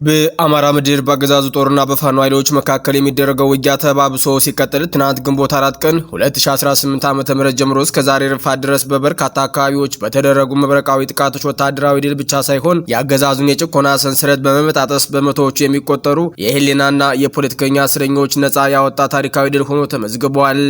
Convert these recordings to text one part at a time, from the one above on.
በአማራ ምድር በአገዛዙ ጦርና በፋኖ ኃይሎች መካከል የሚደረገው ውጊያ ተባብሶ ሲቀጥል ትናንት ግንቦት 4 ቀን 2018 ዓ.ም ጀምሮ እስከ ዛሬ ረፋድ ድረስ በበርካታ አካባቢዎች በተደረጉ መብረቃዊ ጥቃቶች ወታደራዊ ድል ብቻ ሳይሆን የአገዛዙን የጭቆና ሰንሰለት በመበጣጠስ በመቶዎቹ የሚቆጠሩ የህሊናና የፖለቲከኛ እስረኞች ነጻ ያወጣ ታሪካዊ ድል ሆኖ ተመዝግቧል።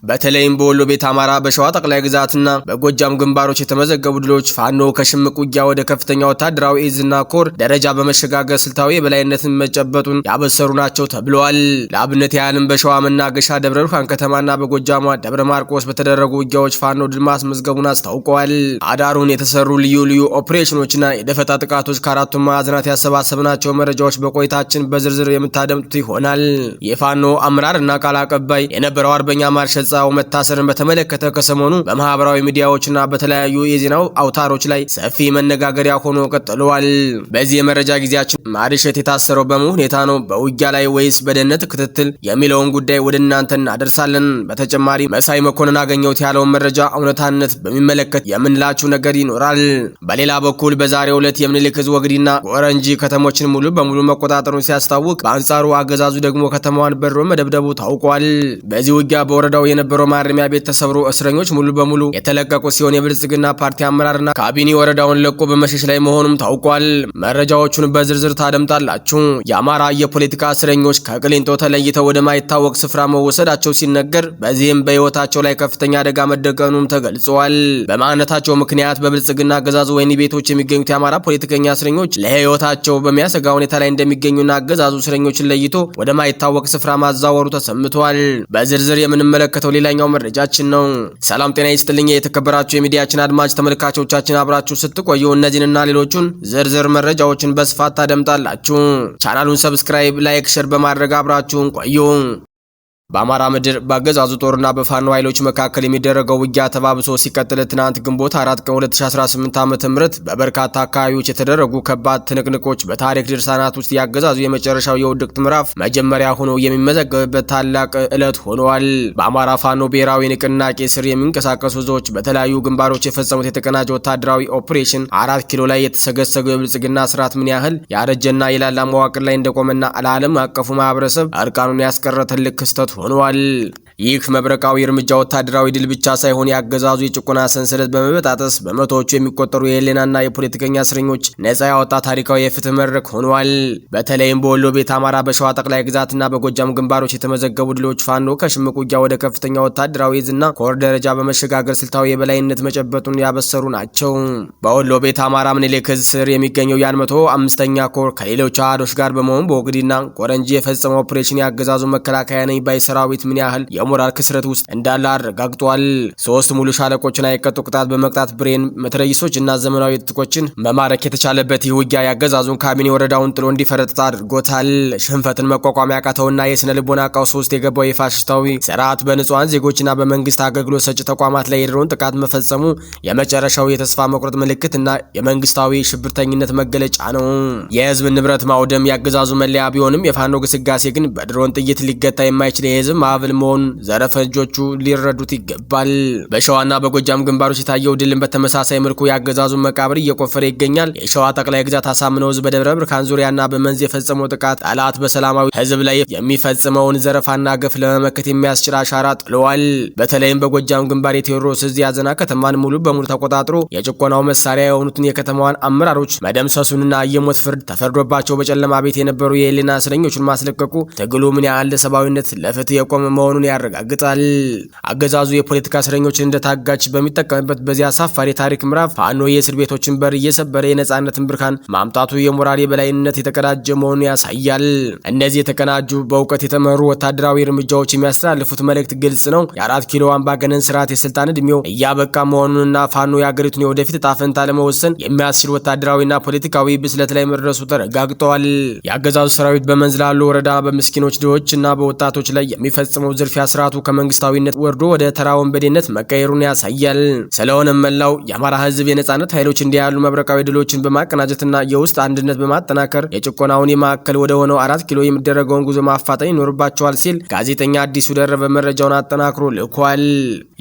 በተለይም በወሎ ቤት አማራ፣ በሸዋ ጠቅላይ ግዛትና በጎጃም ግንባሮች የተመዘገቡ ድሎች ፋኖ ከሽምቅ ውጊያ ወደ ከፍተኛ ወታደራዊ እዝና ኮር ደረጃ በመሸጋገር ስልታዊ የበላይነትን መጨበጡን ያበሰሩ ናቸው ተብለዋል። ለአብነት ያህልም በሸዋ መናገሻ ደብረ ብርሃን ከተማና በጎጃሟ ደብረ ማርቆስ በተደረጉ ውጊያዎች ፋኖ ድል ማስመዝገቡን አስታውቀዋል። አዳሩን የተሰሩ ልዩ ልዩ ኦፕሬሽኖችና የደፈጣ ጥቃቶች ከአራቱም ማዕዘናት ያሰባሰብናቸው መረጃዎች በቆይታችን በዝርዝር የምታደምጡት ይሆናል። የፋኖ አመራርና ቃል አቀባይ የነበረው አርበኛ ማርሻል ጸሐው መታሰርን በተመለከተ ከሰሞኑ በማህበራዊ ሚዲያዎችና በተለያዩ የዜና አውታሮች ላይ ሰፊ መነጋገሪያ ሆኖ ቀጥሏል። በዚህ የመረጃ ጊዜያችን ማርሸት የታሰረው በምን ሁኔታ ነው? በውጊያ ላይ ወይስ በደህንነት ክትትል የሚለውን ጉዳይ ወደ እናንተ እናደርሳለን። በተጨማሪ መሳይ መኮንን አገኘሁት ያለውን መረጃ እውነታነት በሚመለከት የምንላችሁ ነገር ይኖራል። በሌላ በኩል በዛሬው ዕለት የምኒልክ ዕዝ ወግዲና ጎረንጂ ከተሞችን ሙሉ በሙሉ መቆጣጠሩን ሲያስታውቅ፣ በአንጻሩ አገዛዙ ደግሞ ከተማዋን በሮ መደብደቡ ታውቋል። በዚህ ውጊያ በወረዳው የነበረው ማረሚያ ቤት ተሰብሮ እስረኞች ሙሉ በሙሉ የተለቀቁ ሲሆን የብልጽግና ፓርቲ አመራርና ካቢኔ ወረዳውን ለቆ በመሸሽ ላይ መሆኑም ታውቋል። መረጃዎቹን በዝርዝር ታደምጣላችሁ። የአማራ የፖለቲካ እስረኞች ከቅሊንጦ ተለይተው ወደ ማይታወቅ ስፍራ መወሰዳቸው ሲነገር፣ በዚህም በህይወታቸው ላይ ከፍተኛ አደጋ መደቀኑም ተገልጿል። በማንነታቸው ምክንያት በብልጽግና አገዛዙ ወህኒ ቤቶች የሚገኙት የአማራ ፖለቲከኛ እስረኞች ለህይወታቸው በሚያሰጋ ሁኔታ ላይ እንደሚገኙና አገዛዙ እስረኞችን ለይቶ ወደ ማይታወቅ ስፍራ ማዛወሩ ተሰምቷል። በዝርዝር የምንመለከተው ሌላኛው መረጃችን ነው። ሰላም ጤና ይስጥልኝ የተከበራችሁ የሚዲያችን አድማጭ ተመልካቾቻችን፣ አብራችሁ ስትቆዩ እነዚህንና ሌሎቹን ዝርዝር መረጃዎችን በስፋት ታደምጣላችሁ። ቻናሉን ሰብስክራይብ፣ ላይክ፣ ሼር በማድረግ አብራችሁን ቆዩ። በአማራ ምድር በአገዛዙ ጦርና በፋኖ ኃይሎች መካከል የሚደረገው ውጊያ ተባብሶ ሲቀጥል ትናንት ግንቦት 4 ቀን 2018 ዓ.ም በበርካታ አካባቢዎች የተደረጉ ከባድ ትንቅንቆች በታሪክ ድርሳናት ውስጥ ያገዛዙ የመጨረሻው የውድቅት ምዕራፍ መጀመሪያ ሆኖ የሚመዘገብበት ታላቅ ዕለት ሆኗል። በአማራ ፋኖ ብሔራዊ ንቅናቄ ስር የሚንቀሳቀሱ ዞች በተለያዩ ግንባሮች የፈጸሙት የተቀናጀ ወታደራዊ ኦፕሬሽን 4 ኪሎ ላይ የተሰገሰገው የብልጽግና ስርዓት ምን ያህል ያረጀና የላላ መዋቅር ላይ እንደቆመና ለዓለም አቀፉ ማህበረሰብ እርቃኑን ያስቀረ ትልቅ ክስተት ሆኗል። ይህ መብረቃዊ እርምጃ ወታደራዊ ድል ብቻ ሳይሆን ያገዛዙ የጭቆና ሰንሰለት በመበጣጠስ በመቶዎቹ የሚቆጠሩ የህሊናና የፖለቲከኛ እስረኞች ነጻ ያወጣ ታሪካዊ የፍትህ መድረክ ሆኗል። በተለይም በወሎ ቤት አማራ፣ በሸዋ ጠቅላይ ግዛትና በጎጃም ግንባሮች የተመዘገቡ ድሎች ፋኖ ከሽምቅ ውጊያ ወደ ከፍተኛ ወታደራዊ እዝና ኮር ደረጃ በመሸጋገር ስልታዊ የበላይነት መጨበጡን ያበሰሩ ናቸው። በወሎ ቤት አማራ ምኒልክ ዕዝ ስር የሚገኘው የ105ኛ ኮር ከሌሎች አሃዶች ጋር በመሆን በወግዲና ጎረንጂ የፈጸመው ኦፕሬሽን ያገዛዙ መከላከያ ነኝ ባይ ሰራዊት ምን ያህል የሞራል ክስረት ውስጥ እንዳለ አረጋግጧል። 3 ሙሉ ሻለቆችን አይቀጡ ቅጣት በመቅጣት ብሬን መትረይሶች እና ዘመናዊ ትጥቆችን መማረክ የተቻለበት ይህ ውጊያ ያገዛዙን ካቢኔ ወረዳውን ጥሎ እንዲፈረጥጥ አድርጎታል። ሽንፈትን መቋቋም ያቃተውና የስነ ልቦና ቀውስ ውስጥ የገባው የፋሽስታዊ ስርዓት በንጹሃን ዜጎችና በመንግስት አገልግሎት ሰጪ ተቋማት ላይ የድሮን ጥቃት መፈጸሙ የመጨረሻው የተስፋ መቁረጥ ምልክትና የመንግስታዊ ሽብርተኝነት መገለጫ ነው። የህዝብ ንብረት ማውደም ያገዛዙ መለያ ቢሆንም የፋኖ ግስጋሴ ግን በድሮን ጥይት ሊገታ የማይችል የህዝብ ማዕበል መሆኑን ዘረፈጆቹ ሊረዱት ይገባል። በሸዋና በጎጃም ግንባሮች የታየው ድልን በተመሳሳይ መልኩ ያገዛዙን መቃብር እየቆፈረ ይገኛል። የሸዋ ጠቅላይ ግዛት አሳምነው ዕዝ በደብረ ብርሃን ዙሪያና በመንዝ የፈጸመው ጥቃት ጠላት በሰላማዊ ህዝብ ላይ የሚፈጽመውን ዘረፋና ገፍ ለመመከት የሚያስችል አሻራ ጥለዋል። በተለይም በጎጃም ግንባር የቴዎድሮስ ዕዝ ያዘና ከተማን ሙሉ በሙሉ ተቆጣጥሮ የጭቆናው መሳሪያ የሆኑትን የከተማዋን አመራሮች መደምሰሱንና የሞት ፍርድ ተፈርዶባቸው በጨለማ ቤት የነበሩ የህሊና እስረኞችን ማስለቀቁ ትግሉ ምን ያህል ለሰብአዊነት ለፍትህ የቆመ መሆኑን ያረጋግጣል። አገዛዙ የፖለቲካ እስረኞችን እንደታጋች በሚጠቀምበት በዚያ አሳፋሪ ታሪክ ምዕራፍ ፋኖ የእስር ቤቶችን በር እየሰበረ የነጻነትን ብርሃን ማምጣቱ የሞራል የበላይነት የተቀዳጀ መሆኑን ያሳያል። እነዚህ የተቀናጁ በእውቀት የተመሩ ወታደራዊ እርምጃዎች የሚያስተላልፉት መልእክት ግልጽ ነው። የ4 ኪሎ አምባገነን ስርዓት የስልጣን እድሜው እያበቃ መሆኑንና ፋኖ የአገሪቱን የወደፊት ዕጣ ፈንታ ለመወሰን የሚያስችል ወታደራዊና ፖለቲካዊ ብስለት ላይ መድረሱ ተረጋግጧል። የአገዛዙ ሰራዊት በመንዝ ላሉ ወረዳ በምስኪኖች ድሆችና በወጣቶች ላይ የሚፈጽመው ዝርፊያ ስርዓቱ ከመንግስታዊነት ወርዶ ወደ ተራ ወንበዴነት መቀየሩን ያሳያል። ስለሆነም መላው የአማራ ህዝብ የነጻነት ኃይሎች እንዲያሉ መብረቃዊ ድሎችን በማቀናጀትና የውስጥ አንድነት በማጠናከር የጭቆናውን የማዕከል ወደ ሆነው 4 ኪሎ የሚደረገውን ጉዞ ማፋጠን ይኖርባቸዋል ሲል ጋዜጠኛ አዲሱ ደረበ መረጃውን አጠናክሮ ልኳል።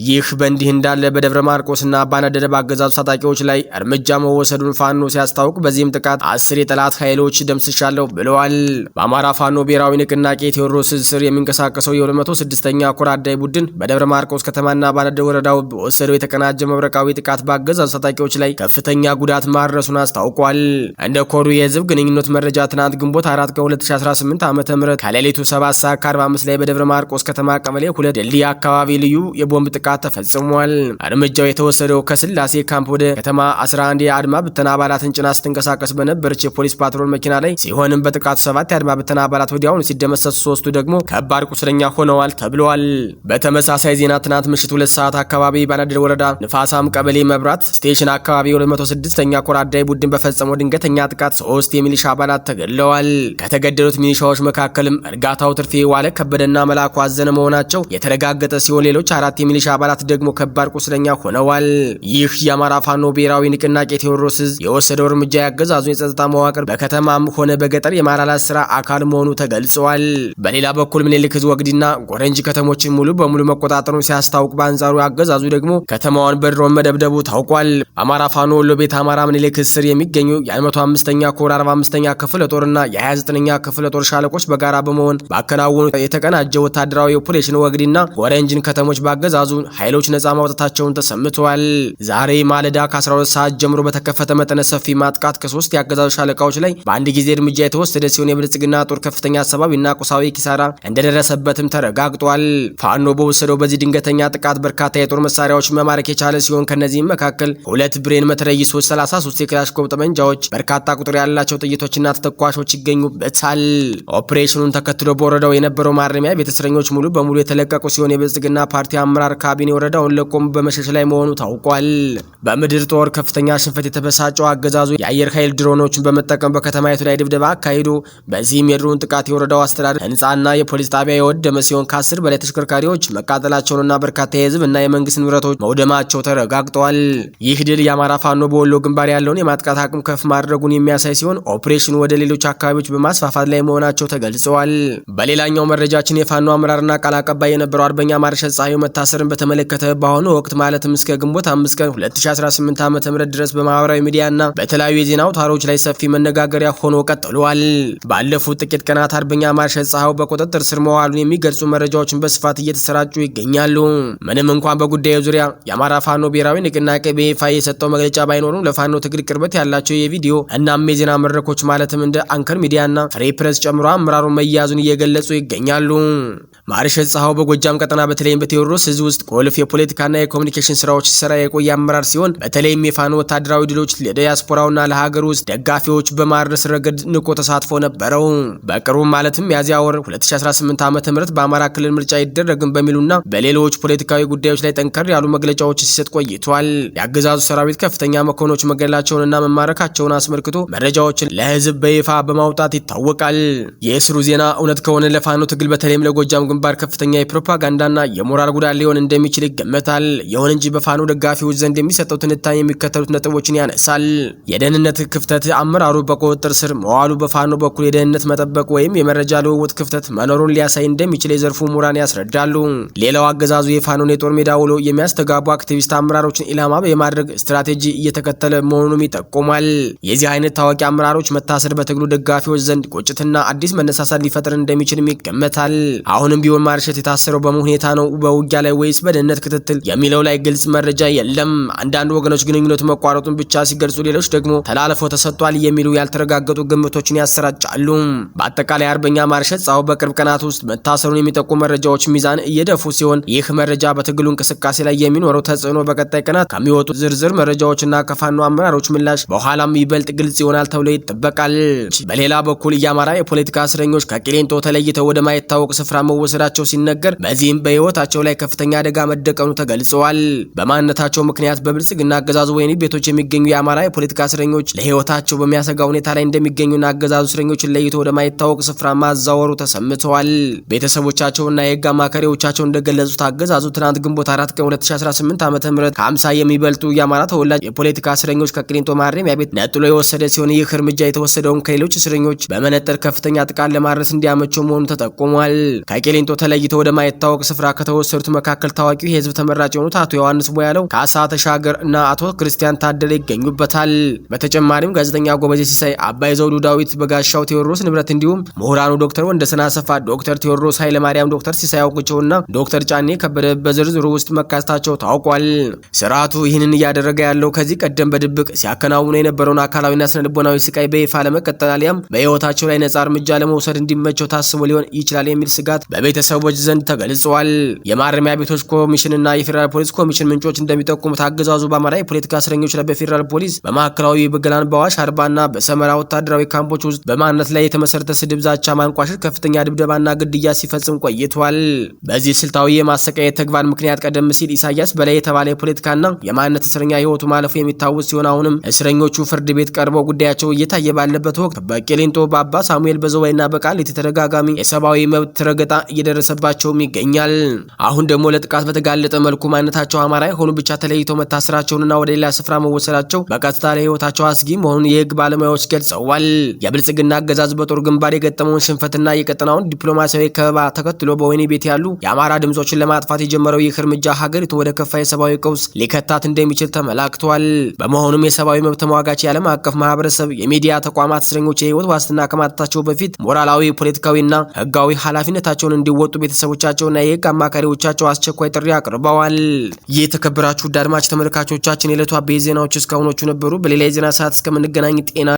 ይህ በእንዲህ እንዳለ በደብረ ማርቆስና ባነደደ በአገዛዙ ታጣቂዎች ላይ እርምጃ መወሰዱን ፋኖ ሲያስታውቅ በዚህም ጥቃት 10 የጠላት ኃይሎች ደምስሻለሁ ብለዋል። በአማራ ፋኖ ብሔራዊ ንቅናቄ ቴዎድሮስ ስር የሚንቀሳቀሰው የ206ኛ ኮር አዳይ ቡድን በደብረ ማርቆስ ከተማና ባነደደ ወረዳው በወሰደው የተቀናጀ መብረቃዊ ጥቃት በአገዛዙ ታጣቂዎች ላይ ከፍተኛ ጉዳት ማድረሱን አስታውቋል። እንደ ኮሩ የህዝብ ግንኙነት መረጃ ትናንት ግንቦት 4 ቀን 2018 ዓ.ም ከሌሊቱ 7:45 ላይ በደብረ ማርቆስ ከተማ ቀበሌ 2 ድልድይ አካባቢ ልዩ የቦምብ ጥቃት ተፈጽሟል። እርምጃው የተወሰደው ከስላሴ ካምፕ ወደ ከተማ 11 የአድማ ብተና አባላትን ጭና ስትንቀሳቀስ በነበረች የፖሊስ ፓትሮል መኪና ላይ ሲሆንም በጥቃቱ 7 የአድማ ብተና አባላት ወዲያውኑ ሲደመሰሱ 3ቱ ደግሞ ከባድ ቁስለኛ ሆነዋል ተብሏል። በተመሳሳይ ዜና ትናንት ምሽት 2 ሰዓት አካባቢ ባነደደ ወረዳ ንፋሳም ቀበሌ መብራት ስቴሽን አካባቢ 206ኛ ኮር አዳይ ቡድን በፈጸመው ድንገተኛ ጥቃት 3 የሚሊሻ አባላት ተገድለዋል። ከተገደሉት ሚሊሻዎች መካከልም እርጋታው ትርፌ፣ ዋለ ከበደና መላኩ አዘነ መሆናቸው የተረጋገጠ ሲሆን ሌሎች 4 የሚሊሻ አባላት ደግሞ ከባድ ቁስለኛ ሆነዋል። ይህ የአማራ ፋኖ ብሔራዊ ንቅናቄ ቴዎድሮስ የወሰደው እርምጃ ያገዛዙ የጸጥታ መዋቅር በከተማም ሆነ በገጠር የማላላት ስራ አካል መሆኑ ተገልጿል። በሌላ በኩል ምኒልክ ወግዲና ጎረንጅ ከተሞችን ሙሉ በሙሉ መቆጣጠሩን ሲያስታውቅ በአንጻሩ ያገዛዙ ደግሞ ከተማዋን በድሮን መደብደቡ ታውቋል። አማራ ፋኖ ወሎ ቤት አማራ ምኒልክ ስር የሚገኙ የ105ኛ ኮር 45ኛ ክፍለ ጦርና የ29ኛ ክፍለ ጦር ሻለቆች በጋራ በመሆን ባከናወኑ የተቀናጀ ወታደራዊ ኦፕሬሽን ወግዲና ጎረንጅን ከተሞች ባገዛዙ ኃይሎች ነጻ ማውጣታቸውን ተሰምተዋል። ዛሬ ማለዳ ከ12 ሰዓት ጀምሮ በተከፈተ መጠነ ሰፊ ማጥቃት ከ3 ያገዛዙ ሻለቃዎች ላይ በአንድ ጊዜ እርምጃ የተወሰደ ሲሆን የብልጽግና ጦር ከፍተኛ ሰብአዊና ቁሳዊ ኪሳራ እንደደረሰበትም ተረጋግጧል። ፋኖ በወሰደው በዚህ ድንገተኛ ጥቃት በርካታ የጦር መሳሪያዎች መማረክ የቻለ ሲሆን ከነዚህም መካከል 2 ብሬን መትረየሶች፣ 33 የክላሽንኮቭ ጠመንጃዎች፣ በርካታ ቁጥር ያላቸው ጥይቶችና ተተኳሾች ይገኙበታል። ኦፕሬሽኑን ተከትሎ በወረዳው የነበረው ማረሚያ ቤት እስረኞች ሙሉ በሙሉ የተለቀቁ ሲሆን የብልጽግና ፓርቲ አመራር ካቢኔ ወረዳውን ለቆም በመሸሽ ላይ መሆኑ ታውቋል። በምድር ጦር ከፍተኛ ሽንፈት የተበሳጨው አገዛዙ የአየር ኃይል ድሮኖችን በመጠቀም በከተማይቱ ላይ ድብደባ አካሂዶ በዚህም የድሮን ጥቃት የወረዳው አስተዳደር ህንጻና የፖሊስ ጣቢያ የወደመ ሲሆን ከ10 በላይ ተሽከርካሪዎች መቃጠላቸውንና በርካታ የህዝብ እና የመንግስት ንብረቶች መውደማቸው ተረጋግጧል። ይህ ድል የአማራ ፋኖ በወሎ ግንባር ያለውን የማጥቃት አቅም ከፍ ማድረጉን የሚያሳይ ሲሆን ኦፕሬሽኑ ወደ ሌሎች አካባቢዎች በማስፋፋት ላይ መሆናቸው ተገልጸዋል። በሌላኛው መረጃችን የፋኖ አመራርና ቃል አቀባይ የነበረው አርበኛ ማርሸት ፀሐዩ መታሰርን በተመለከተ በአሁኑ ወቅት ማለትም እስከ ግንቦት 5 ቀን 2018 ዓ.ም ድረስ በማህበራዊ ሚዲያና በተለያዩ የዜና አውታሮች ላይ ሰፊ መነጋገሪያ ሆኖ ቀጥሏል። ባለፉት ጥቂት ቀናት አርበኛ ማርሸት ፀሐዩ በቁጥጥር ስር መዋሉን የሚገልጹ መረጃዎችን በስፋት እየተሰራጩ ይገኛሉ። ምንም እንኳን በጉዳዩ ዙሪያ የአማራ ፋኖ ብሔራዊ ንቅናቄ በይፋ የሰጠው መግለጫ ባይኖርም ለፋኖ ትግል ቅርበት ያላቸው የቪዲዮ እናም የዜና መድረኮች ማለትም እንደ አንከር ሚዲያና ፍሬ ፕሬስ ጨምሮ አመራሩን መያዙን እየገለጹ ይገኛሉ። ማርሸት ፀሐዩ በጎጃም ቀጠና በተለይም በቴዎድሮስ ህዝብ ውስጥ ቁልፍ የፖለቲካና የኮሙኒኬሽን ስራዎች ሲሰራ የቆየ አመራር ሲሆን በተለይም የፋኖ ወታደራዊ ድሎች ለዲያስፖራውና ለሀገር ውስጥ ደጋፊዎች በማድረስ ረገድ ንቁ ተሳትፎ ነበረው። በቅርቡ ማለትም ሚያዝያ ወር 2018 ዓ.ም በአማራ ክልል ምርጫ ይደረግም በሚሉና በሌሎች ፖለቲካዊ ጉዳዮች ላይ ጠንከር ያሉ መግለጫዎች ሲሰጥ ቆይቷል። የአገዛዙ ሰራዊት ከፍተኛ መኮንኖች መገደላቸውንና መማረካቸውን አስመልክቶ መረጃዎችን ለህዝብ በይፋ በማውጣት ይታወቃል። የእስሩ ዜና እውነት ከሆነ ለፋኖ ትግል በተለይም ለጎጃም ግንባር ከፍተኛ የፕሮፓጋንዳና የሞራል ጉዳት ሊሆን እንደሚችል ይገመታል። ይሁን እንጂ በፋኖ ደጋፊዎች ዘንድ የሚሰጠው ትንታኔ የሚከተሉት ነጥቦችን ያነሳል። የደህንነት ክፍተት፣ አመራሩ በቁጥጥር ስር መዋሉ በፋኖ በኩል የደህንነት መጠበቅ ወይም የመረጃ ልውውጥ ክፍተት መኖሩን ሊያሳይ እንደሚችል የዘርፉ ምሁራን ያስረዳሉ። ሌላው አገዛዙ የፋኖን የጦር ሜዳ ውሎ የሚያስተጋቡ አክቲቪስት አመራሮችን ኢላማ የማድረግ ስትራቴጂ እየተከተለ መሆኑንም ይጠቁማል። የዚህ አይነት ታዋቂ አመራሮች መታሰር በትግሉ ደጋፊዎች ዘንድ ቁጭትና አዲስ መነሳሳት ሊፈጥር እንደሚችልም ይገመታል። አሁንም ቢሆን ማርሸት የታሰረው በምን ሁኔታ ነው፣ በውጊያ ላይ ወይስ በደህንነት ክትትል የሚለው ላይ ግልጽ መረጃ የለም። አንዳንድ ወገኖች ግንኙነቱ መቋረጡን ብቻ ሲገልጹ፣ ሌሎች ደግሞ ተላልፎ ተሰጥቷል የሚሉ ያልተረጋገጡ ግምቶችን ያሰራጫሉ። በአጠቃላይ አርበኛ ማርሸት ፀሐዩ በቅርብ ቀናት ውስጥ መታሰሩን የሚጠቁሙ መረጃዎች ሚዛን እየደፉ ሲሆን ይህ መረጃ በትግሉ እንቅስቃሴ ላይ የሚኖረው ተጽዕኖ በቀጣይ ቀናት ከሚወጡ ዝርዝር መረጃዎችና ከፋኖ አመራሮች ምላሽ በኋላም ይበልጥ ግልጽ ይሆናል ተብሎ ይጠበቃል። በሌላ በኩል የአማራ የፖለቲካ እስረኞች ከቂሊንጦ ተለይተው ወደ ማይታወቅ ስፍራ መወሰድ መወሰዳቸው ሲነገር በዚህም በህይወታቸው ላይ ከፍተኛ አደጋ መደቀኑ ተገልጸዋል። በማንነታቸው ምክንያት በብልጽግና አገዛዙ ወህኒ ቤቶች የሚገኙ የአማራ የፖለቲካ እስረኞች ለህይወታቸው በሚያሰጋ ሁኔታ ላይ እንደሚገኙና አገዛዙ እስረኞችን ለይቶ ወደማይታወቅ ስፍራ ማዛወሩ ተሰምተዋል። ቤተሰቦቻቸውና የህግ አማካሪዎቻቸው እንደገለጹት አገዛዙ ትናንት ግንቦት 4 ቀን 2018 ዓ.ም ከ50 የሚበልጡ የአማራ ተወላጅ የፖለቲካ እስረኞች ከቅሊንጦ ማረሚያ ቤት ነጥሎ የወሰደ ሲሆን ይህ እርምጃ የተወሰደውን ከሌሎች እስረኞች በመነጠር ከፍተኛ ጥቃት ለማድረስ እንዲያመቸው መሆኑ ተጠቁሟል። ከቅሊንጦ ተለይተው ወደማይታወቅ ስፍራ ከተወሰዱት መካከል ታዋቂው የህዝብ ተመራጭ የሆኑት አቶ ዮሐንስ ቦያለው፣ ካሳ ተሻገር እና አቶ ክርስቲያን ታደለ ይገኙበታል። በተጨማሪም ጋዜጠኛ ጎበዜ ሲሳይ፣ አባይ ዘውዱ፣ ዳዊት በጋሻው፣ ቴዎድሮስ ንብረት እንዲሁም ምሁራኑ ዶክተር ወንደሰን አሰፋ፣ ዶክተር ቴዎድሮስ ኃይለማርያም፣ ዶክተር ሲሳይ አውግቸውና ዶክተር ጫኔ ከበደ በዝርዝሩ ውስጥ መካተታቸው ታውቋል። ስርዓቱ ይህንን እያደረገ ያለው ከዚህ ቀደም በድብቅ ሲያከናውኑ የነበረውን አካላዊና ስነልቦናዊ ስቃይ በይፋ ለመቀጠል አሊያም በህይወታቸው ላይ ነጻ እርምጃ ለመውሰድ እንዲመቸው ታስቦ ሊሆን ይችላል የሚል ስጋት በቤተሰቦች ዘንድ ተገልጿል። የማረሚያ ቤቶች ኮሚሽንና የፌዴራል ፖሊስ ኮሚሽን ምንጮች እንደሚጠቁሙት አገዛዙ በአማራ የፖለቲካ እስረኞች ላይ በፌዴራል ፖሊስ፣ በማዕከላዊ በገላን፣ በአዋሽ አርባና በሰመራ ወታደራዊ ካምፖች ውስጥ በማንነት ላይ የተመሰረተ ስድብ፣ ዛቻ፣ ማንቋሸሽ፣ ከፍተኛ ድብደባና ግድያ ሲፈጽም ቆይቷል። በዚህ ስልታዊ የማሰቃየት ተግባር ምክንያት ቀደም ሲል ኢሳያስ በላይ የተባለ የፖለቲካና የማንነት እስረኛ ህይወቱ ማለፉ የሚታወስ ሲሆን አሁንም እስረኞቹ ፍርድ ቤት ቀርበው ጉዳያቸው እየታየ ባለበት ወቅት በቂሊንጦ በአባ ሳሙኤል በዘዋይና በቃሊቲ ተደጋጋሚ የሰብአዊ መብት ረገጣ እየደረሰባቸውም ይገኛል። አሁን ደግሞ ለጥቃት በተጋለጠ መልኩ ማንነታቸው አማራ የሆኑ ብቻ ተለይተው መታሰራቸውንና ወደ ሌላ ስፍራ መወሰዳቸው በቀጥታ ለህይወታቸው አስጊ መሆኑን የህግ ባለሙያዎች ገልጸዋል። የብልጽግና አገዛዝ በጦር ግንባር የገጠመውን ሽንፈትና የቀጠናውን ዲፕሎማሲያዊ ከበባ ተከትሎ በወህኒ ቤት ያሉ የአማራ ድምጾችን ለማጥፋት የጀመረው ይህ እርምጃ ሀገሪቱ ወደ ከፋ የሰብአዊ ቀውስ ሊከታት እንደሚችል ተመላክቷል። በመሆኑም የሰብአዊ መብት ተሟጋች የዓለም አቀፍ ማህበረሰብ፣ የሚዲያ ተቋማት እስረኞች የህይወት ዋስትና ከማጣታቸው በፊት ሞራላዊ፣ ፖለቲካዊና ህጋዊ ኃላፊነታቸውን እንዲወጡ ቤተሰቦቻቸውና የህግ አማካሪዎቻቸው አስቸኳይ ጥሪ አቅርበዋል። የተከበራችሁ አድማጭ ተመልካቾቻችን የዕለቱ አበይት ዜናዎች እስካሁኖቹ ነበሩ። በሌላ የዜና ሰዓት እስከምንገናኝ ጤና